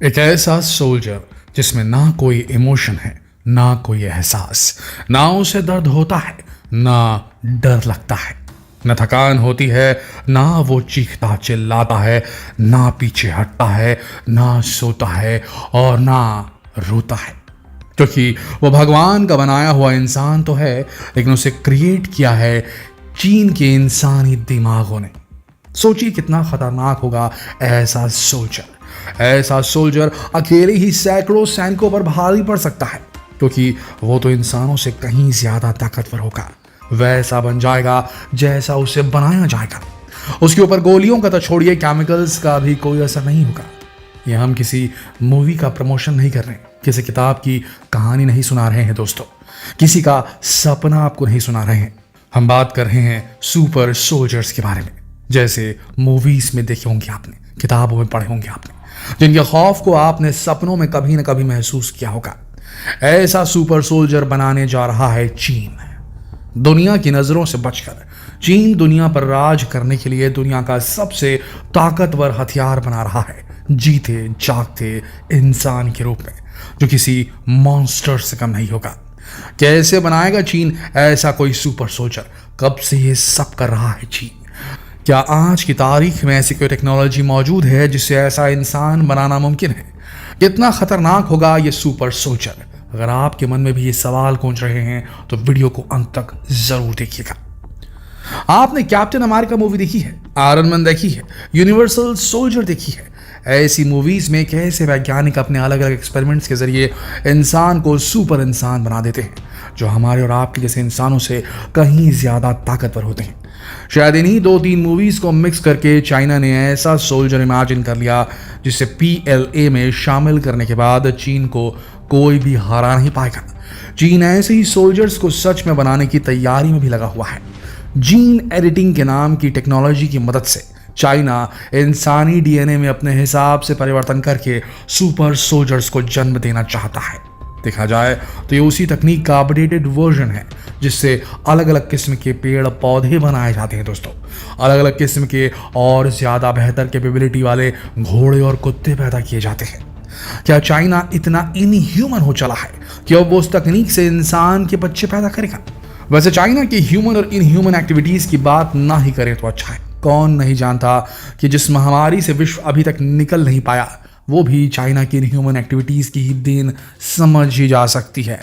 एक ऐसा सोल्जर जिसमें ना कोई इमोशन है, ना कोई एहसास, ना उसे दर्द होता है, ना डर लगता है, न थकान होती है, ना वो चीखता चिल्लाता है, ना पीछे हटता है, ना सोता है और ना रोता है। क्योंकि वो भगवान का बनाया हुआ इंसान तो है, लेकिन उसे क्रिएट किया है चीन के इंसानी दिमागों ने। सोचिए कितना खतरनाक होगा ऐसा सोल्जर अकेले ही सैकड़ों सैनिकों पर भारी पड़ सकता है, क्योंकि वो तो इंसानों से कहीं ज्यादा ताकतवर होगा। वैसा बन जाएगा जैसा उसे बनाया जाएगा। उसके ऊपर गोलियों का तो छोड़िए, केमिकल्स का भी कोई असर नहीं होगा। ये हम किसी मूवी का प्रमोशन नहीं कर रहे हैं, किसी किताब की कहानी नहीं सुना रहे हैं दोस्तों, किसी का सपना आपको नहीं सुना रहे हैं। हम बात कर रहे हैं सुपर सोल्जर्स के बारे में, जैसे मूवीज में देखे होंगे आपने, किताबों में पढ़े होंगे आपने, जिनके खौफ को आपने सपनों में कभी न कभी महसूस किया होगा। ऐसा सुपर सोल्जर बनाने जा रहा है चीन। दुनिया की नजरों से बचकर चीन दुनिया पर राज करने के लिए दुनिया का सबसे ताकतवर हथियार बना रहा है, जीते जागते इंसान के रूप में, जो किसी मॉन्स्टर से कम नहीं होगा। कैसे बनाएगा चीन ऐसा कोई सुपर सोल्जर? कब से ये सब कर रहा है चीन? क्या आज की तारीख में ऐसी कोई टेक्नोलॉजी मौजूद है जिससे ऐसा इंसान बनाना मुमकिन है? कितना खतरनाक होगा ये सुपर सोल्जर? अगर आपके मन में भी ये सवाल गूंज रहे हैं तो वीडियो को अंत तक जरूर देखिएगा। आपने कैप्टन अमेरिका मूवी देखी है, आयरन मैन देखी है, यूनिवर्सल सोल्जर देखी है। ऐसी मूवीज में कैसे वैज्ञानिक अपने अलग अलग एक्सपेरिमेंट्स के जरिए इंसान को सुपर इंसान बना देते हैं, जो हमारे और आपके जैसे इंसानों से कहीं ज्यादा ताकतवर होते हैं। शायद इन्हीं 2-3 मूवीज को मिक्स करके चाइना ने ऐसा सोल्जर इमेजिन कर लिया जिसे PLA में शामिल करने के बाद चीन को कोई भी हरा नहीं पाएगा। चीन ऐसे ही सोल्जर्स को सच में बनाने की तैयारी में भी लगा हुआ है। जीन एडिटिंग के नाम की टेक्नोलॉजी की मदद से चाइना इंसानी DNA में अपने हिसाब से परिवर्तन करके सुपर सोल्जर्स को जन्म देना चाहता है। देखा जाए तो ये उसी तकनीक का अपडेटेड वर्जन है, जिससे अलग अलग किस्म के पेड़ पौधे बनाए जाते हैं दोस्तों। अलग अलग किस्म के और ज्यादा बेहतर कैपेबिलिटी वाले घोड़े और कुत्ते पैदा किए जाते हैं। क्या चाइना इतना इनह्यूमन हो चला है कि अब वो उस तकनीक से इंसान के बच्चे पैदा करेगा? वैसे चाइना की ह्यूमन और इनह्यूमन एक्टिविटीज की बात ना ही करें तो अच्छा है। कौन नहीं जानता कि जिस महामारी से विश्व अभी तक निकल नहीं पाया, वो भी चाइना की इनह्यूमन एक्टिविटीज की ही देन समझी जा सकती है।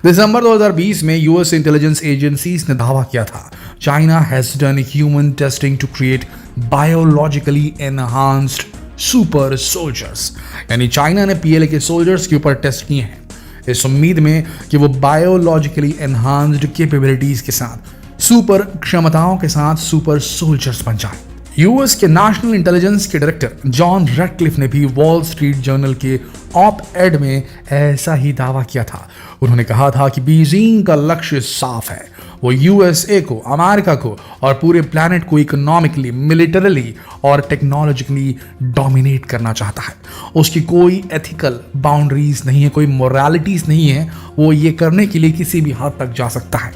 दिसंबर 2020 में यूएस इंटेलिजेंस एजेंसीज ने दावा किया था, China has done human testing to create biologically enhanced super soldiers. यानी चाइना ने PLA के सोल्जर्स के ऊपर टेस्ट किए हैं, इस उम्मीद में कि वो बायोलॉजिकली एनहांस्ड कैपेबिलिटीज के साथ, सुपर क्षमताओं के साथ सुपर सोल्जर्स बन जाए। यूएस के नेशनल इंटेलिजेंस के डायरेक्टर जॉन रेडक्लिफ ने भी वॉल स्ट्रीट जर्नल के ऑप एड में ऐसा ही दावा किया था। उन्होंने कहा था कि बीजिंग का लक्ष्य साफ है, वो USA को, अमेरिका को और पूरे प्लैनेट को इकोनॉमिकली, मिलिटरली और टेक्नोलॉजिकली डोमिनेट करना चाहता है। उसकी कोई एथिकल बाउंड्रीज नहीं है, कोई मोरालिटीज नहीं है। वो ये करने के लिए किसी भी हद तक जा सकता है।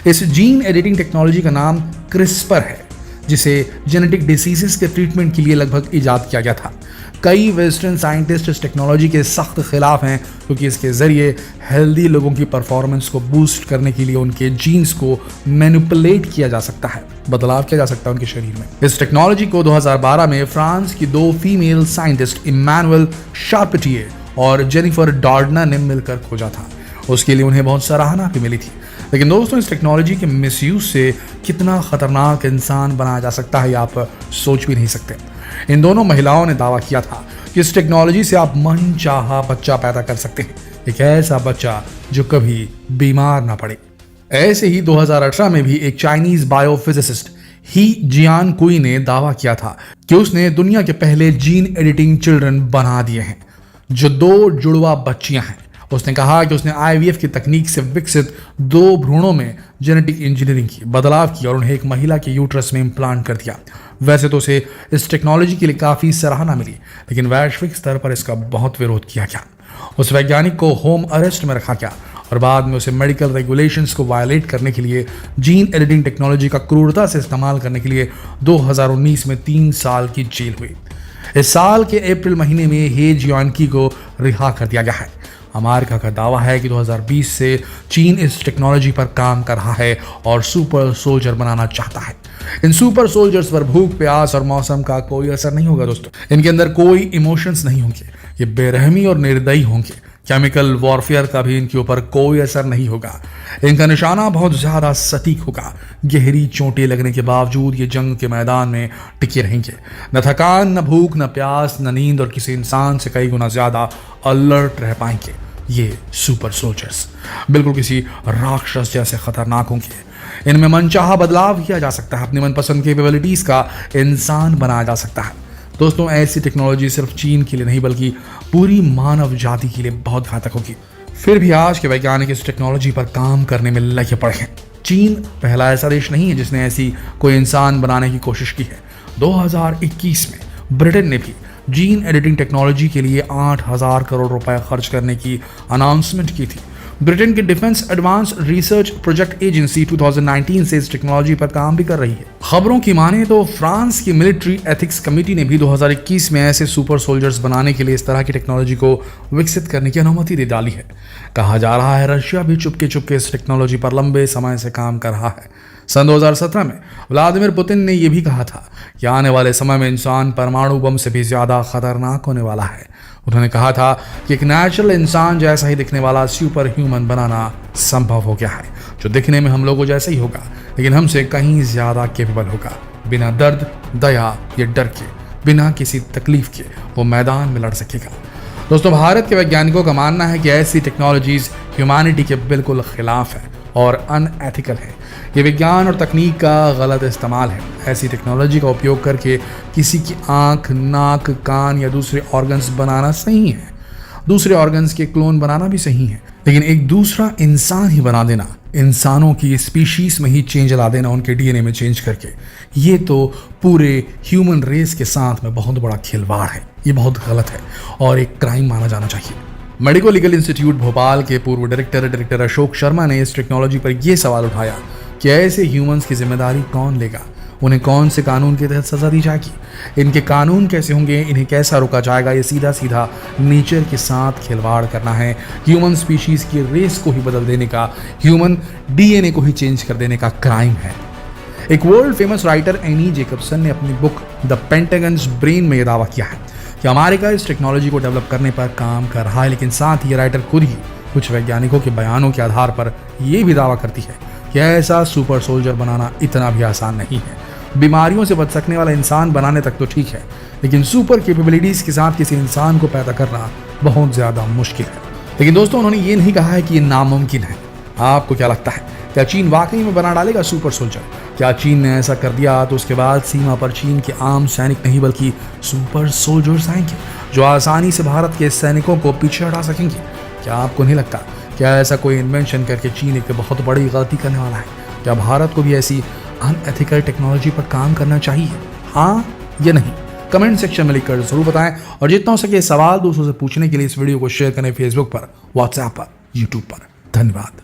इस जीन एडिटिंग टेक्नोलॉजी का नाम क्रिस्पर है, जिसे जेनेटिक डिसीजेस के ट्रीटमेंट के लिए लगभग इजाद किया गया था। कई वेस्टर्न साइंटिस्ट इस टेक्नोलॉजी के सख्त खिलाफ हैं, क्योंकि इसके जरिए हेल्दी लोगों की परफॉर्मेंस को बूस्ट करने के लिए उनके जीन्स को मैनिपुलेट किया जा सकता है, बदलाव किया जा सकता है उनके शरीर में। इस टेक्नोलॉजी को 2012 में फ्रांस की 2 फीमेल साइंटिस्ट इमैनुअल शार्पेटियर और जेनिफर डॉर्डना ने मिलकर खोजा था। उसके लिए उन्हें बहुत सराहना भी मिली थी। लेकिन दोस्तों, इस टेक्नोलॉजी के मिसयूज से कितना खतरनाक इंसान बनाया जा सकता है, आप सोच भी नहीं सकते। इन दोनों महिलाओं ने दावा किया था कि इस टेक्नोलॉजी से आप मनचाहा बच्चा पैदा कर सकते हैं, एक ऐसा बच्चा जो कभी बीमार ना पड़े। ऐसे ही 2018 में भी एक चाइनीज बायोफिजिसिस्ट ही जियानकुई ने दावा किया था कि उसने दुनिया के पहले जीन एडिटिंग चिल्ड्रन बना दिए हैं, जो 2 जुड़वा बच्चियां हैं। उसने कहा कि उसने IVF की तकनीक से विकसित 2 भ्रूणों में जेनेटिक इंजीनियरिंग की, बदलाव किया और उन्हें एक महिला के यूट्रस में इम्प्लांट कर दिया। वैसे तो उसे इस टेक्नोलॉजी के लिए काफ़ी सराहना मिली, लेकिन वैश्विक स्तर पर इसका बहुत विरोध किया गया। उस वैज्ञानिक को होम अरेस्ट में रखा गया और बाद में उसे मेडिकल रेगुलेशंस को वायलेट करने के लिए, जीन एडिटिंग टेक्नोलॉजी का क्रूरता से इस्तेमाल करने के लिए 2019 में 3 साल की जेल हुई। इस साल के अप्रैल महीने में हे जियांकी को रिहा कर दिया गया है। अमेरिका का दावा है कि 2020 से चीन इस टेक्नोलॉजी पर काम कर रहा है और सुपर सोल्जर बनाना चाहता है। इन सुपर सोल्जर्स पर भूख, प्यास और मौसम का कोई असर नहीं होगा दोस्तों। इनके अंदर कोई इमोशंस नहीं होंगे, ये बेरहमी और निर्दयी होंगे। केमिकल वॉरफेयर का भी इनके ऊपर कोई असर नहीं होगा। इनका निशाना बहुत ज्यादा सटीक होगा। गहरी चोटें लगने के बावजूद ये जंग के मैदान में टिके रहेंगे। न थकान, न भूख, न प्यास, न नींद, और किसी इंसान से कई गुना ज्यादा अलर्ट रह पाएंगे। ये सुपर सोल्जर्स बिल्कुल किसी राक्षस जैसे खतरनाक होंगे। इनमें मनचाहा बदलाव किया जा सकता है। अपनी मनपसंद कैपेबिलिटीज का इंसान बनाया जा सकता है। दोस्तों, ऐसी टेक्नोलॉजी सिर्फ चीन के लिए नहीं बल्कि पूरी मानव जाति के लिए बहुत घातक होगी। फिर भी आज के वैज्ञानिक इस टेक्नोलॉजी पर काम करने में लगे पड़े हैं। चीन पहला ऐसा देश नहीं है जिसने ऐसी कोई इंसान बनाने की कोशिश की है। 2021 में ब्रिटेन ने भी जीन एडिटिंग टेक्नोलॉजी के लिए 8,000 करोड़ रुपए खर्च करने की अनाउंसमेंट की थी। ब्रिटेन की defence advance research project agency 2019 से इस टेक्नोलॉजी पर काम भी कर रही है। खबरों की माने तो फ्रांस की मिलिट्री एथिक्स कमेटी ने भी 2021 में ऐसे सुपर सोल्जर्स बनाने के लिए इस तरह की टेक्नोलॉजी को विकसित करने की अनुमति दे डाली है। कहा जा रहा है रशिया भी चुपके चुपके इस टेक्नोलॉजी पर लंबे समय से काम कर रहा है। सन 2017 में व्लादिमीर पुतिन ने यह भी कहा था कि आने वाले समय में इंसान परमाणु बम से भी ज्यादा खतरनाक होने वाला है। उन्होंने कहा था कि एक नेचुरल इंसान जैसा ही दिखने वाला सुपर ह्यूमन बनाना संभव हो गया है, जो दिखने में हम लोगों जैसा ही होगा लेकिन हमसे कहीं ज्यादा केपेबल होगा। बिना दर्द, दया या डर के, बिना किसी तकलीफ के वो मैदान में लड़ सकेगा। दोस्तों, भारत के वैज्ञानिकों का मानना है कि ऐसी टेक्नोलॉजीज ह्यूमैनिटी के बिल्कुल खिलाफ है और अनएथिकल है। ये विज्ञान और तकनीक का गलत इस्तेमाल है। ऐसी टेक्नोलॉजी का उपयोग करके किसी की आंख, नाक, कान या दूसरे ऑर्गन्स बनाना सही है। दूसरे ऑर्गन्स के क्लोन बनाना भी सही है, लेकिन एक दूसरा इंसान ही बना देना, इंसानों की स्पीशीज में ही चेंज ला देना उनके डीएनए में चेंज करके, ये तो पूरे ह्यूमन रेस के साथ में बहुत बड़ा खिलवाड़ है। ये बहुत गलत है और एक क्राइम माना जाना चाहिए। मेडिको लीगल इंस्टीट्यूट भोपाल के पूर्व डायरेक्टर अशोक शर्मा ने इस टेक्नोलॉजी पर यह सवाल उठाया कि ऐसे ह्यूमंस की जिम्मेदारी कौन लेगा, उन्हें कौन से कानून के तहत सजा दी जाएगी, इनके कानून कैसे होंगे, इन्हें कैसा रोका जाएगा। ये सीधा सीधा नेचर के साथ खिलवाड़ करना है। ह्यूमन स्पीशीज की रेस को ही बदल देने का, ह्यूमन डीएनए को ही चेंज कर देने का क्राइम है। एक वर्ल्ड फेमस राइटर एनी जेकब्सन ने अपनी बुक द पेंटागन्स ब्रेन में यह दावा किया है कि अमेरिका इस टेक्नोलॉजी को डेवलप करने पर काम कर रहा है, लेकिन साथ ही राइटर खुद ही कुछ वैज्ञानिकों के बयानों के आधार पर यह भी दावा करती है कि ऐसा सुपर सोल्जर बनाना इतना भी आसान नहीं है। बीमारियों से बच सकने वाला इंसान बनाने तक तो ठीक है, लेकिन सुपर कैपेबिलिटीज के साथ किसी इंसान को पैदा करना बहुत ज्यादा मुश्किल है। लेकिन दोस्तों, उन्होंने ये नहीं कहा है कि ये नामुमकिन है। आपको क्या लगता है, क्या चीन वाकई में बना डालेगा सुपर सोल्जर? क्या चीन ने ऐसा कर दिया तो उसके बाद सीमा पर चीन के आम सैनिक नहीं बल्कि सुपर सोल्जर्स आएंगे जो आसानी से भारत के सैनिकों को पीछे हटा सकेंगे? क्या आपको नहीं लगता क्या ऐसा कोई इन्वेंशन करके चीन एक बहुत बड़ी गलती करने वाला है? क्या भारत को भी ऐसी अनएथिकल टेक्नोलॉजी पर काम करना चाहिए, हाँ या नहीं? कमेंट सेक्शन में लिखकर जरूर बताएं और जितना हो सके सवाल दोस्तों से पूछने के लिए इस वीडियो को शेयर करें फेसबुक पर, व्हाट्सएप पर, यूट्यूब पर। धन्यवाद।